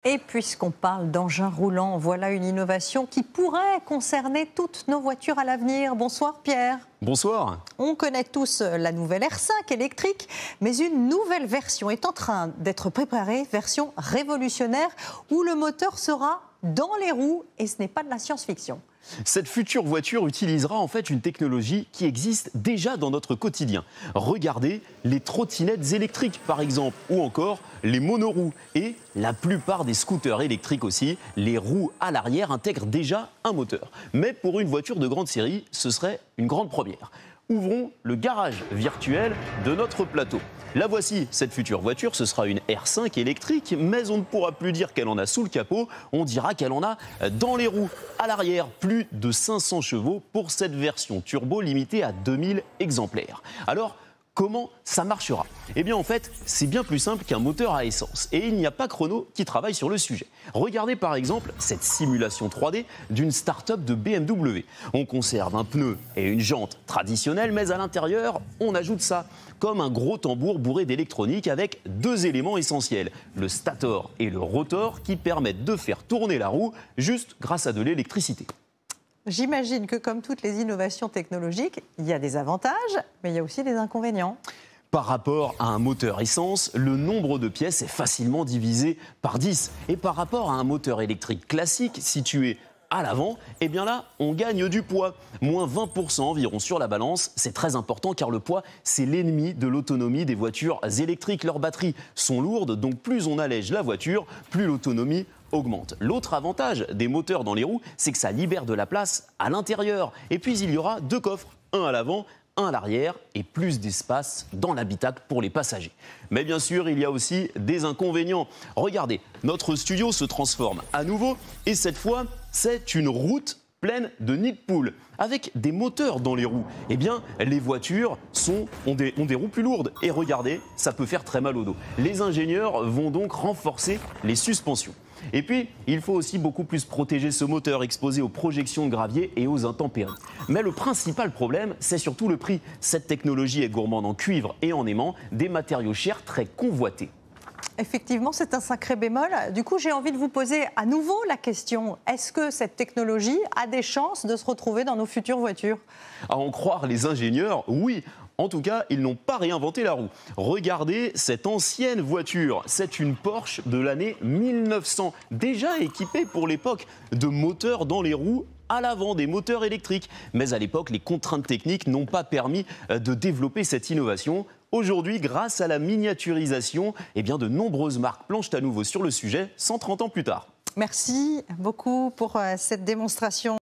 Et puisqu'on parle d'engins roulants, voilà une innovation qui pourrait concerner toutes nos voitures à l'avenir. Bonsoir Pierre. Bonsoir. On connaît tous la nouvelle R5 électrique, mais une nouvelle version est en train d'être préparée, version révolutionnaire, où le moteur sera dans les roues et ce n'est pas de la science-fiction. Cette future voiture utilisera en fait une technologie qui existe déjà dans notre quotidien. Regardez les trottinettes électriques par exemple, ou encore les monoroues. Et la plupart des scooters électriques aussi, les roues à l'arrière intègrent déjà un moteur. Mais pour une voiture de grande série, ce serait une grande première. Ouvrons le garage virtuel de notre plateau. La voici, cette future voiture, ce sera une R5 électrique, mais on ne pourra plus dire qu'elle en a sous le capot, on dira qu'elle en a dans les roues. À l'arrière, plus de 500 chevaux pour cette version turbo limitée à 2000 exemplaires. Alors, comment ça marchera? Eh bien en fait, c'est bien plus simple qu'un moteur à essence. Et il n'y a pas Chrono qui travaille sur le sujet. Regardez par exemple cette simulation 3D d'une start-up de BMW. On conserve un pneu et une jante traditionnelle, mais à l'intérieur, on ajoute ça, comme un gros tambour bourré d'électronique avec deux éléments essentiels, le stator et le rotor, qui permettent de faire tourner la roue juste grâce à de l'électricité. J'imagine que comme toutes les innovations technologiques, il y a des avantages, mais il y a aussi des inconvénients. Par rapport à un moteur essence, le nombre de pièces est facilement divisé par 10. Et par rapport à un moteur électrique classique situé à l'avant, eh bien là, on gagne du poids. Moins 20% environ sur la balance, c'est très important car le poids, c'est l'ennemi de l'autonomie des voitures électriques. Leurs batteries sont lourdes, donc plus on allège la voiture, plus l'autonomie augmente. L'autre avantage des moteurs dans les roues, c'est que ça libère de la place à l'intérieur. Et puis il y aura deux coffres, un à l'avant, un à l'arrière et plus d'espace dans l'habitacle pour les passagers. Mais bien sûr, il y a aussi des inconvénients. Regardez, notre studio se transforme à nouveau et cette fois, c'est une route pleine de nids de poules, avec des moteurs dans les roues. Eh bien, les voitures ont des roues plus lourdes. Et regardez, ça peut faire très mal au dos. Les ingénieurs vont donc renforcer les suspensions. Et puis, il faut aussi beaucoup plus protéger ce moteur exposé aux projections de gravier et aux intempéries. Mais le principal problème, c'est surtout le prix. Cette technologie est gourmande en cuivre et en aimant, des matériaux chers très convoités. Effectivement, c'est un sacré bémol. Du coup, j'ai envie de vous poser à nouveau la question. Est-ce que cette technologie a des chances de se retrouver dans nos futures voitures? À en croire les ingénieurs, oui. En tout cas, ils n'ont pas réinventé la roue. Regardez cette ancienne voiture. C'est une Porsche de l'année 1900, déjà équipée pour l'époque de moteurs dans les roues à l'avant, des moteurs électriques. Mais à l'époque, les contraintes techniques n'ont pas permis de développer cette innovation. Aujourd'hui, grâce à la miniaturisation, eh bien, de nombreuses marques planchent à nouveau sur le sujet 130 ans plus tard. Merci beaucoup pour cette démonstration.